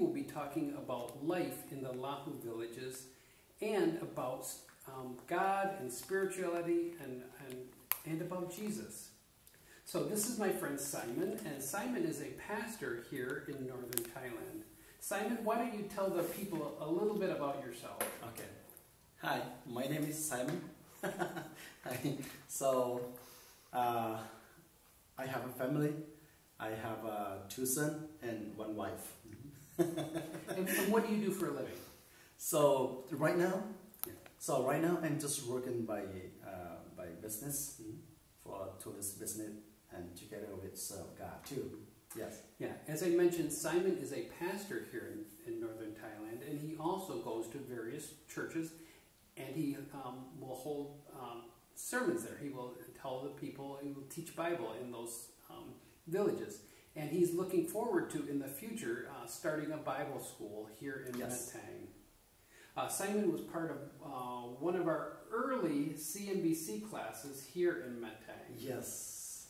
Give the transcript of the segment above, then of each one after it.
will be talking about life in the Lahu villages and about God and spirituality and about Jesus. So this is my friend Simon, and Simon is a pastor here in Northern Thailand. Simon, why don't you tell the people a little bit about yourself? Okay. Hi, my name is Simon. Hi. So, I have a family. I have 2 sons and 1 wife. And what do you do for a living? So right now, I'm just working by business for tourist business and together with God too. Yes. Yeah, as I mentioned, Simon is a pastor here in Northern Thailand, and he also goes to various churches, and he will hold sermons there. He will tell the people, he will teach Bible in those villages. And he's looking forward to, in the future, starting a Bible school here in Matang. Simon was part of one of our early CNBC classes here in Matang. Yes.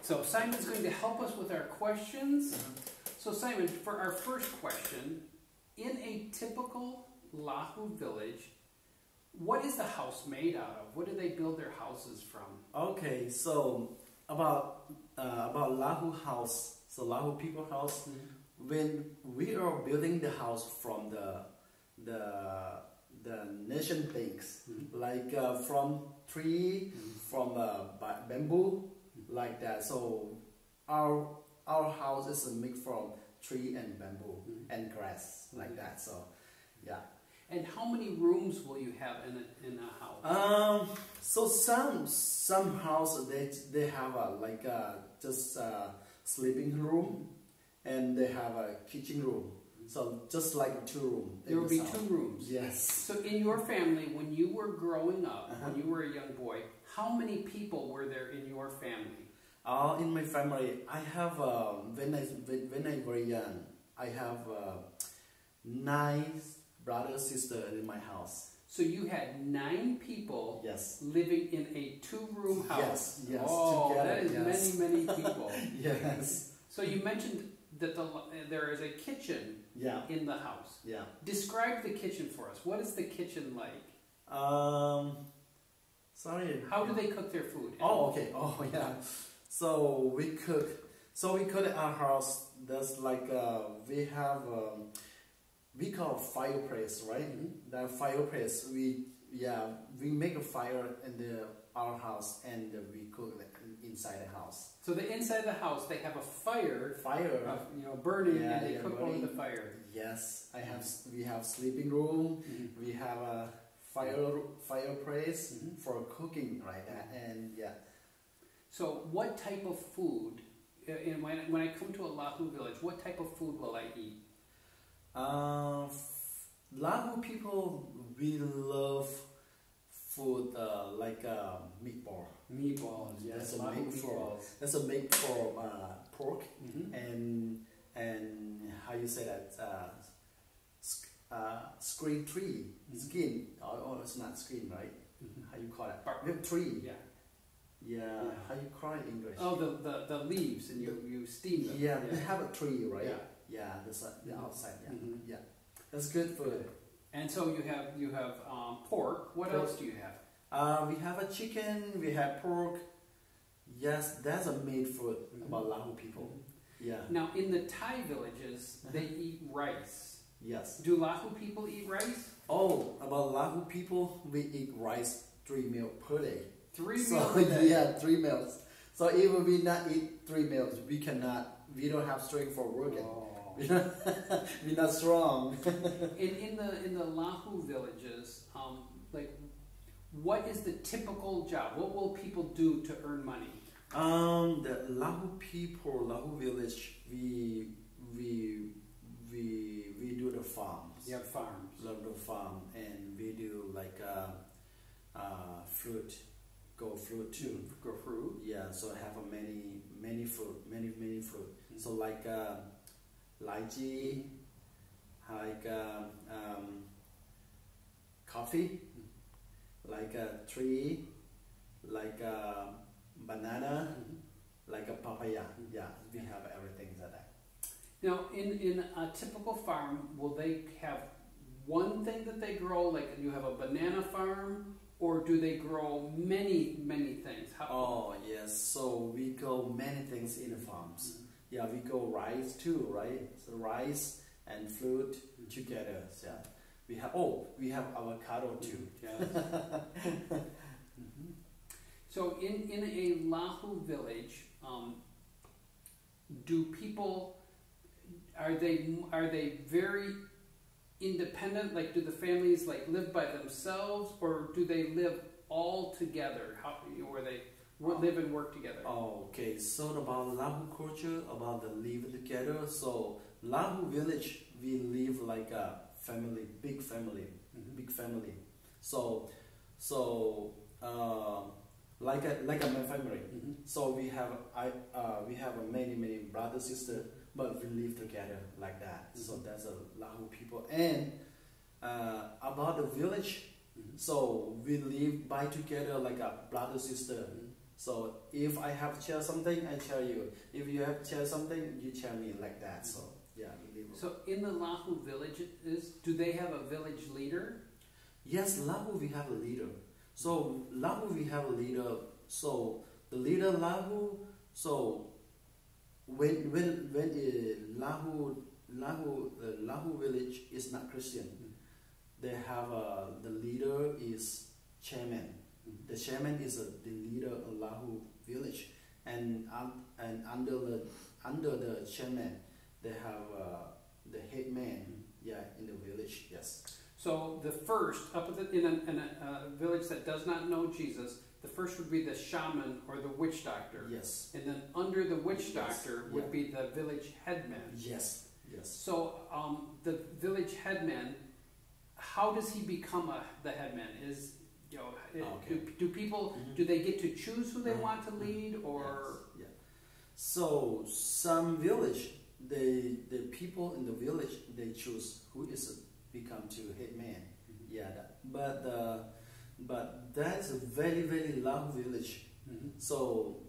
So Simon's going to help us with our questions. So Simon, for our first question, in a typical Lahu village, what is the house made out of? What do they build their houses from? Okay, so about Lahu house, so Lahu people house, when we are building the house from the nation things, like from tree, from bamboo, like that. So our house is made from tree and bamboo and grass, like that. So yeah. And how many rooms will you have in a house? So some houses they have just sleeping room, and they have a kitchen room. So just like 2 rooms. There will be 2 rooms. Yes. So in your family, when you were growing up, when you were a young boy, how many people were there in your family? In my family, I have when I was young, I have 9 brothers sisters in my house. So you had 9 people Yes. living in a 2-room house. Yes. Oh, together, that is many people. Yes. So you mentioned that there is a kitchen in the house. Yeah. Describe the kitchen for us. What is the kitchen like? Sorry. How do they cook their food? Oh, okay. Oh, yeah. So we cook at our house. There's like we have we call fireplace, right? The fireplace. We make a fire in our house, and we cook inside the house. So the inside of the house, they have a fire, burning, and they cook over the fire. Yes, we have sleeping room. We have a fireplace for cooking, right? And yeah. So what type of food? And when I come to a Lahu village, what type of food will I eat? Lahu people, we love food like meatball. Meatballs, yes. That's a made for pork and how you say that screen tree skin. Oh, it's not skin, right? How you call it? Whipped tree. Yeah. How you call it in English? Oh, the leaves, and you steam them. Yeah, they have a tree, right? Yeah. That's the outside. Yeah. That's good food. And so you have pork. What else do you have? We have a chicken. We have pork. Yes, that's a made food about Lahu people. Yeah. Now in the Thai villages, they eat rice. Yes. Do Lahu people eat rice? Oh, about Lahu people, we eat rice 3 meals per day. 3 meals a day? Yeah, 3 meals. So even we not eat 3 meals, we don't have strength for working. Oh. We're not strong. in the Lahu villages, what is the typical job? What will people do to earn money? The Lahu people, Lahu village, we do the farms. You have farms. Love the farm, and we do like fruit, grow fruit too. Grow fruit. Yeah, so I have many fruit. So like lychee, like coffee, like a tree, like a banana, like a papaya. Yeah, we have everything like that. Now, in a typical farm, will they have one thing that they grow, like you have a banana farm, or do they grow many, many things? Oh, yes. So we grow many things in the farms. Yeah, we grow rice too, right? So rice and fruit together. Yeah. We have avocado too. Yes. So in a Lahu village, do people, are they very independent? Like, do the families like live by themselves, or do they live all together? How, where they live and work together? Oh, okay. So about Lahu culture, about the live together. So Lahu village, we live like a family, big family, big family. So like a my family. So we have many brothers sister, but we live together like that. So that's a Lahu people. And about the village, so we live by together like a brother sister. So if I have to share something, I tell you. If you have to share something, you tell me like that. So yeah, we live. So in the Lahu villages, do they have a village leader? Yes, Lahu we have a leader. So Lahu we have a leader. So the leader Lahu. So when Lahu village is not Christian, they have the leader is chairman. The chairman is the leader of Lahu village, and under the chairman they have the head man. Yeah, in the village. Yes. So the first, in a village that does not know Jesus, the first would be the shaman or the witch doctor. Yes. And then under the witch doctor would be the village headman. Yes. Yes. So the village headman, how does he become the headman? Do people do they get to choose who they want to lead, or? Yes. Yeah. So some village, the people in the village, they choose who is become to head man. Yeah, but that's a very long village. So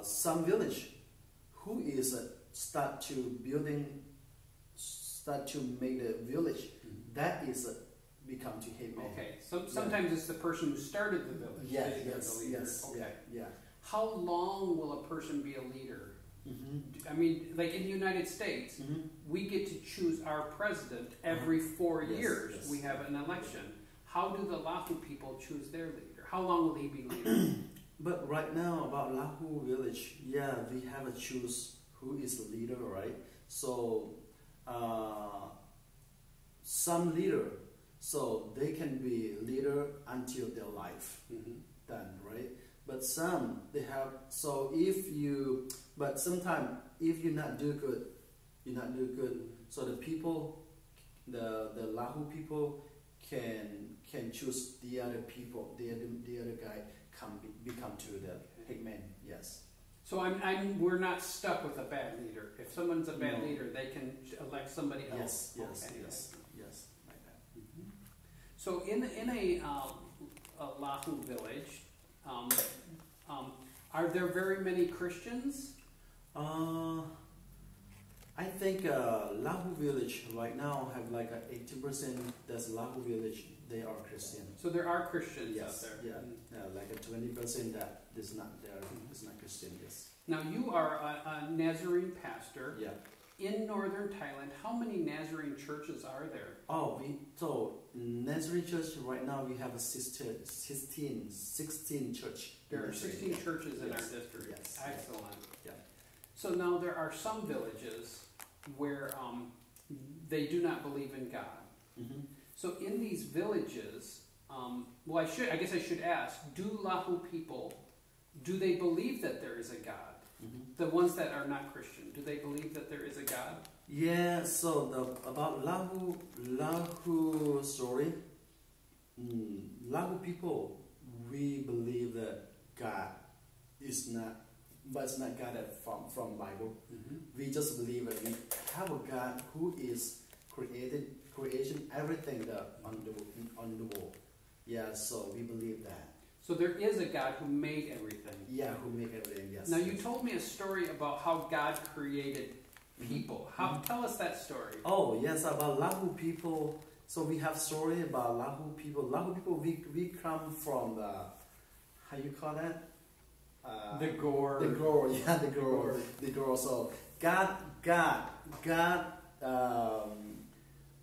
some village who is start to make the village, that is become to head man. Okay, so sometimes it's the person who started the village. Yes. Okay. Yeah. How long will a person be a leader? I mean, like in the United States, we get to choose our president every 4 years. Yes. We have an election. How do the Lahu people choose their leader? How long will he be leader? But right now about Lahu village, yeah, we have to choose who is the leader, right? So some leader, so they can be leader until their life done, right? But some they have, so but sometimes if you not do good, so the people, the Lahu people can choose the other people, the other guy become to the headman. Yes. So we're not stuck with a bad leader. If someone's a bad leader, they can elect somebody else. Yes, like that. So in a Lahu village, are there very many Christians? I think Lahu village right now have like 80%. That's Lahu village. They are Christian. So there are Christians out there. Yeah, like 20% that is not there. Is not Christian. Yes. Now you are a Nazarene pastor. Yeah. In Northern Thailand, how many Nazarene churches are there? Oh, so Nazarene church right now we have 16 church. There are 16 churches in our district. Yes. Excellent. Yeah. So now there are some villages where they do not believe in God. So in these villages, I guess I should ask, do Lahu people, do they believe that there is a God? The ones that are not Christian, do they believe that there is a God? Yeah, so about Lahu story, Lahu people, we believe that God is not, but it's not God from Bible. We just believe that we have a God who is creation everything on the world. Yeah, so we believe that. So there is a God who made everything. Yeah, who make everything. Yes. Now you told me a story about how God created people. Tell us that story. Oh yes, about Lahu people. So we have story about Lahu people. Lahu people, we come from the, how you call that? The gore. The gore, yeah, the gore. The gore. So God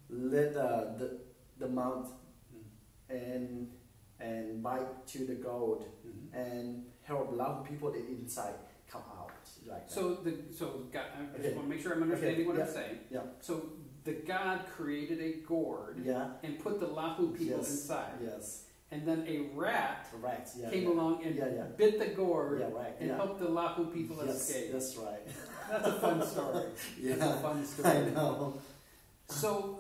let the mount and bite to the gold and help Lahu people that inside come out like that. So God, I just want to make sure I'm understanding what I'm saying. Yeah. So the God created a gourd and put the Lahu people inside. Yes. And then a rat came along and bit the gourd and helped the Lahu people escape. That's right. That's a fun story. Yeah, that's a fun story. I know. So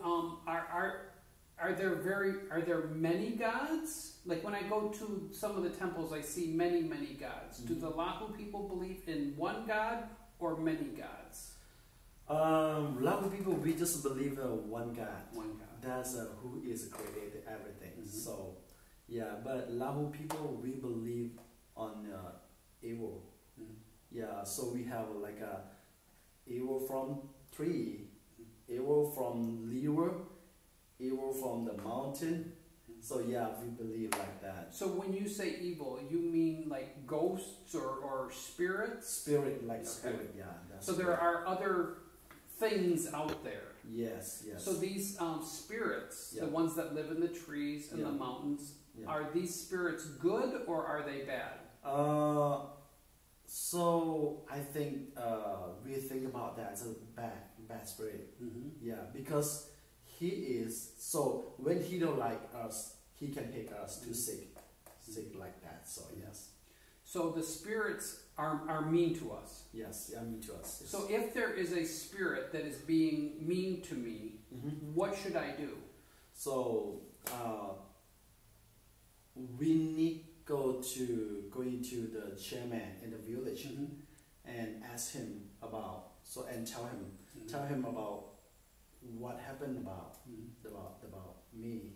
are there many gods? Like when I go to some of the temples, I see many gods. Do the Lahu people believe in one God or many gods? Lahu people, we just believe one God. One God. That's who is created everything. So, yeah, but Lahu people, we believe on evil. Yeah, so we have like a evil from tree, evil from river, evil from the mountain. So yeah, we believe like that. So when you say evil, you mean like ghosts or spirits? Spirit, like spirit, yeah. So there are other things out there. Yes. So these spirits, the ones that live in the trees and the mountains, are these spirits good or are they bad? So I think we think about that as a bad spirit. Yeah, because he is, so when he don't like us, he can take us to sick like that. So yes. So the spirits are mean to us. Yes, mean to us. Yes. So if there is a spirit that is being mean to me, what should I do? So we need go into the chairman in the village and ask him about, and tell him about what happened about me,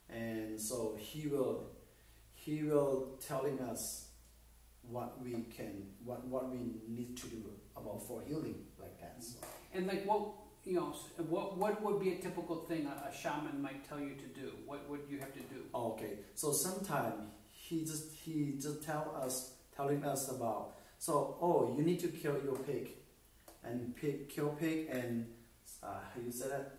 and so he will telling us what we need to do about for healing like that. So. And like what would be a typical thing a shaman might tell you to do? What would you have to do? Okay, so sometimes he just telling us about, you need to kill your pig and how you say that?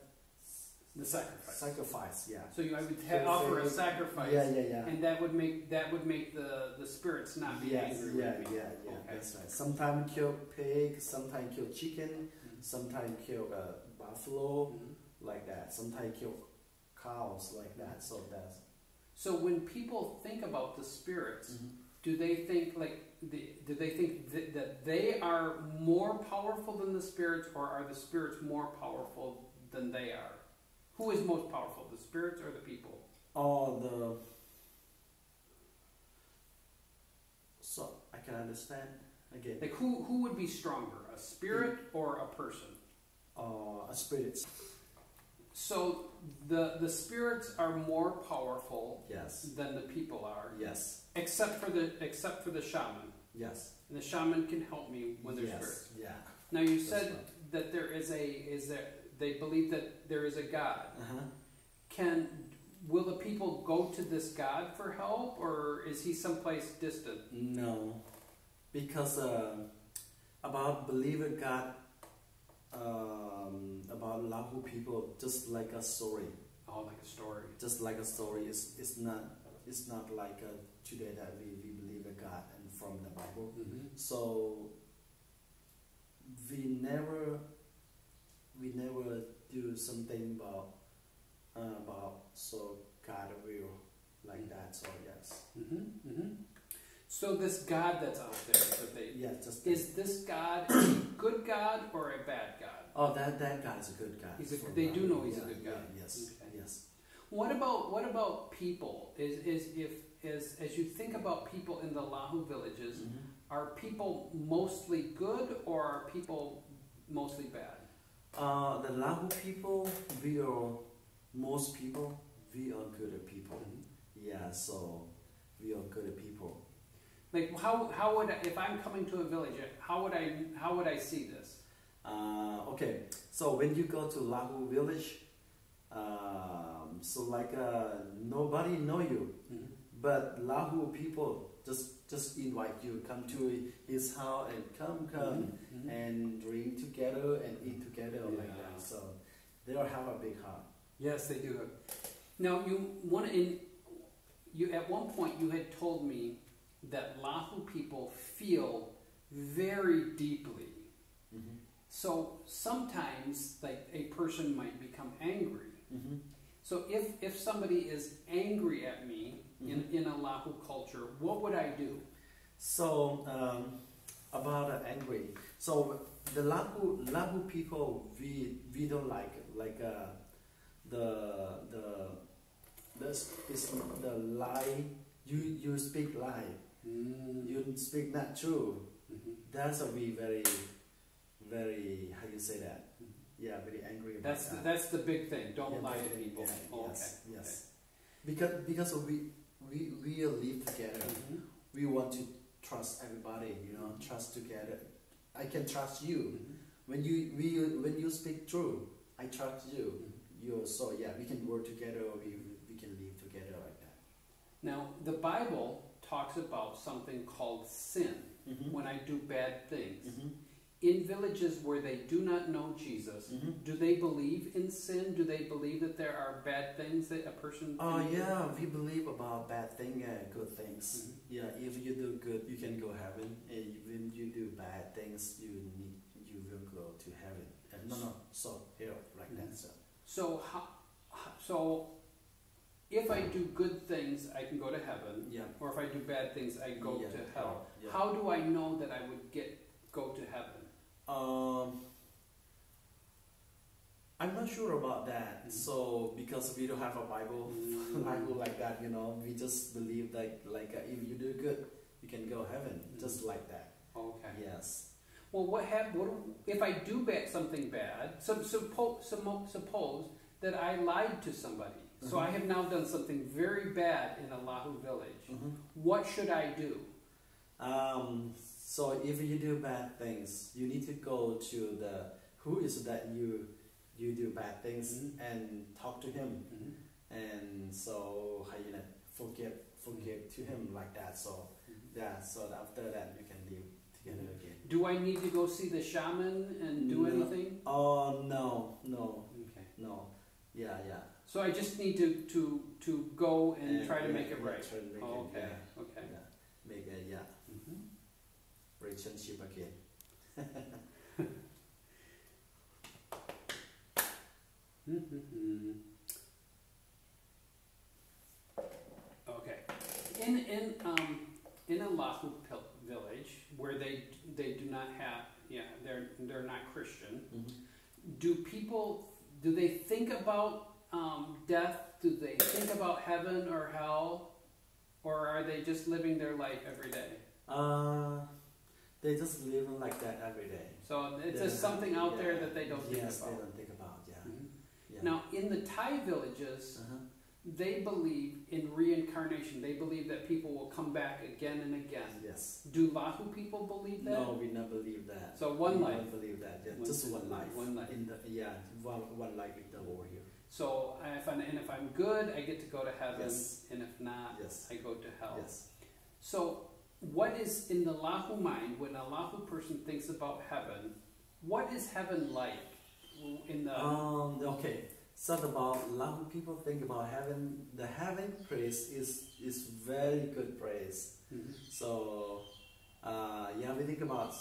The sacrifice. Sacrifice, yeah. So I would offer a sacrifice. Yeah. And that would make the spirits not be angry with me. Yeah. Okay. That's right. Sometimes kill pig, sometimes kill chicken, sometimes kill buffalo, like that. Sometimes kill cows, like that. So that's. So when people think about the spirits, do they think that they are more powerful than the spirits, or are the spirits more powerful than they are? Who is most powerful, the spirits or the people? So I can understand again. Like who would be stronger, a spirit or a person? A spirit. So the spirits are more powerful than the people are. Yes. Except for the shaman. Yes. And the shaman can help me when there's spirits. Yeah. Now you said that they believe that there is a God. Will the people go to this God for help, or is he someplace distant? No, because about believer God, about Lahu people, just like a story. Oh, like a story. Just like a story. It's not like today that we believe a God and from the Bible. So we never do something about so God will like that. So yes. So this God that's out there, is this God a good God or a bad God? Oh, that God is a good God. They do know he's a good God. Yes. Okay. Yes. What about people? As you think about people in the Lahu villages, are people mostly good or are people mostly bad? The Lahu people, most people, we are good people. Yeah, so we are good people. Like how would I, if I'm coming to a village, how would I see this? Okay, so when you go to Lahu village, so like nobody know you, but Lahu people just invite you, come to his house and come and drink together and eat together like that. So they all have a big heart. Yes, they do. Now you at one point you had told me that Lahu people feel very deeply. So sometimes, like, a person might become angry. So if somebody is angry at me in a Lahu culture, what would I do? So about angry. So the Lahu people, we don't like the lie. You speak lie. You speak not true. That's a we very how you say that? Yeah, very angry about that. That's the big thing. Don't lie to people. Yes. Because we live together. We want to trust everybody. Trust together. I can trust you. When you speak true, I trust you. So yeah, we can work together. We can live together like that. Now the Bible talks about something called sin. When I do bad things. In villages where they do not know Jesus, do they believe in sin? Do they believe that there are bad things that a person can do? Yeah, we believe about bad things and good things. Yeah, if you do good, you can go heaven. And when you do bad things, you will go to heaven. So hell like that. So if I do good things, I can go to heaven. Or if I do bad things, I go to hell. How do I know that I would go to heaven? I'm not sure about that. So because we don't have a Bible like that, we just believe that if you do good, you can go heaven, just like that. Okay. Yes. Well, what if I do something bad? Suppose that I lied to somebody. So I have now done something very bad in a Lahu village. What should I do? So if you do bad things, you need to go to who is that you do bad things and talk to him, and so how forgive to him like that. So so after that you can live together again. Do I need to go see the shaman and do anything? Oh no. Okay. No. Yeah. So I just need to go and try to make it right. Okay. Yeah. Make it relationship again. Okay. In a Lahu village where they do not have they're not Christian. Do they think about death? Do they think about heaven or hell, or are they just living their life every day? They just live like that every day. So it's just something out there that they don't think about. Yes, they don't think about. Now, in the Thai villages, they believe in reincarnation. They believe that people will come back again and again. Yes. Do Lahu people believe that? No, we never believe that. So one life. We don't believe that. Yeah, just one life. One life. One life in the world here. So if I'm good, I get to go to heaven. Yes. And if not, I go to hell. Yes. So what is in the Lahu mind when a Lahu person thinks about heaven? What is heaven like? Okay. So about Lahu people think about heaven. The heaven place is very good place. So we think about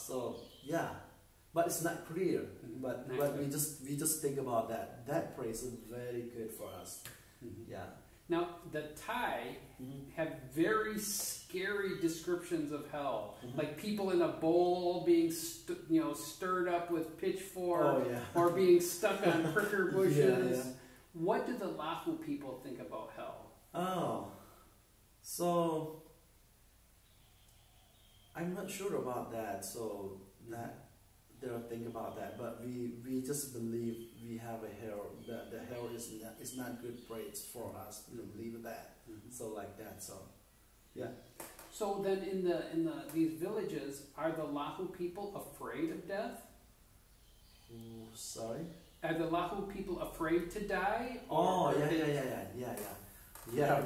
but it's not clear. But we just think about that. That place is very good for us. Now the Thai have very scary descriptions of hell, like people in a bowl being stirred up with pitchfork, or being stuck on pricker bushes. What do the Lahu people think about hell? So I'm not sure about that. So that they don't think about that, but we just believe we have a hell. The hell is not good place for us to believe that. So like that. So Yeah. So then, in these villages, are the Lahu people afraid of death? Ooh, sorry. Are the Lahu people afraid to die? Oh, yeah.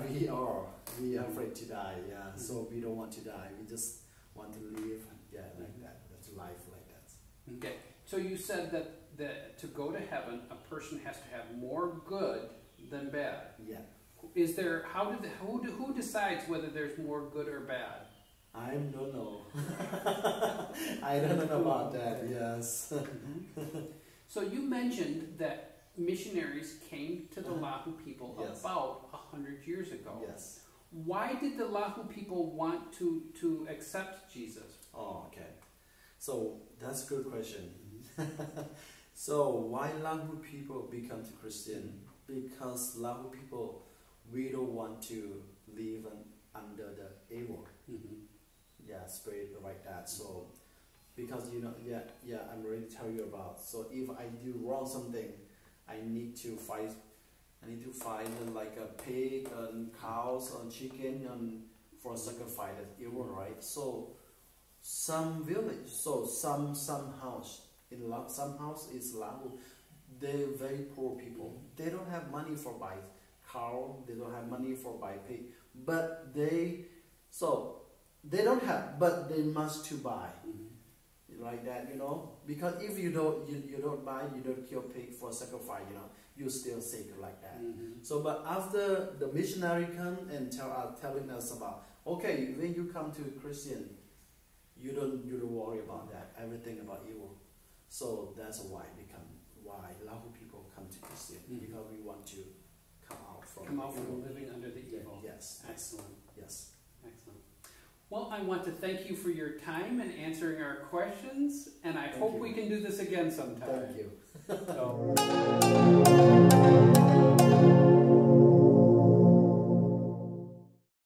We are. We are afraid to die. Yeah. So we don't want to die. We just want to live. Yeah, like that. That's life like that. Okay. So you said that to go to heaven, a person has to have more good than bad. Yeah. Is there? Who decides whether there's more good or bad? I don't know. I don't know about that. Yes. So you mentioned that missionaries came to the Lahu people about 100 years ago. Yes. Why did the Lahu people want to accept Jesus? Oh, okay. So that's a good question. So why Lahu people become Christian? Because Lahu people, we don't want to live under the evil. Yeah, spirit like that. So because I'm ready to tell you about. So if I do wrong something, I need to fight. I need to find like a pig and cows and chicken and for sacrifice that evil, right? So some village, so some house some house is Lahu. They're very poor people. They don't have money for buy cow. They don't have money for buy pig. But they don't have, but they must to buy. Like that, because if you don't buy, you don't kill pig for sacrifice, you still sick like that. So, but after the missionary come and telling us about, okay, when you come to Christian, you don't worry about that, everything about evil. So that's why Lahu people come to Christian, because we want to come out from living under the evil. Yes. Excellent. Yes. Excellent. Well, I want to thank you for your time and answering our questions, and I hope we can do this again sometime. Thank you. So.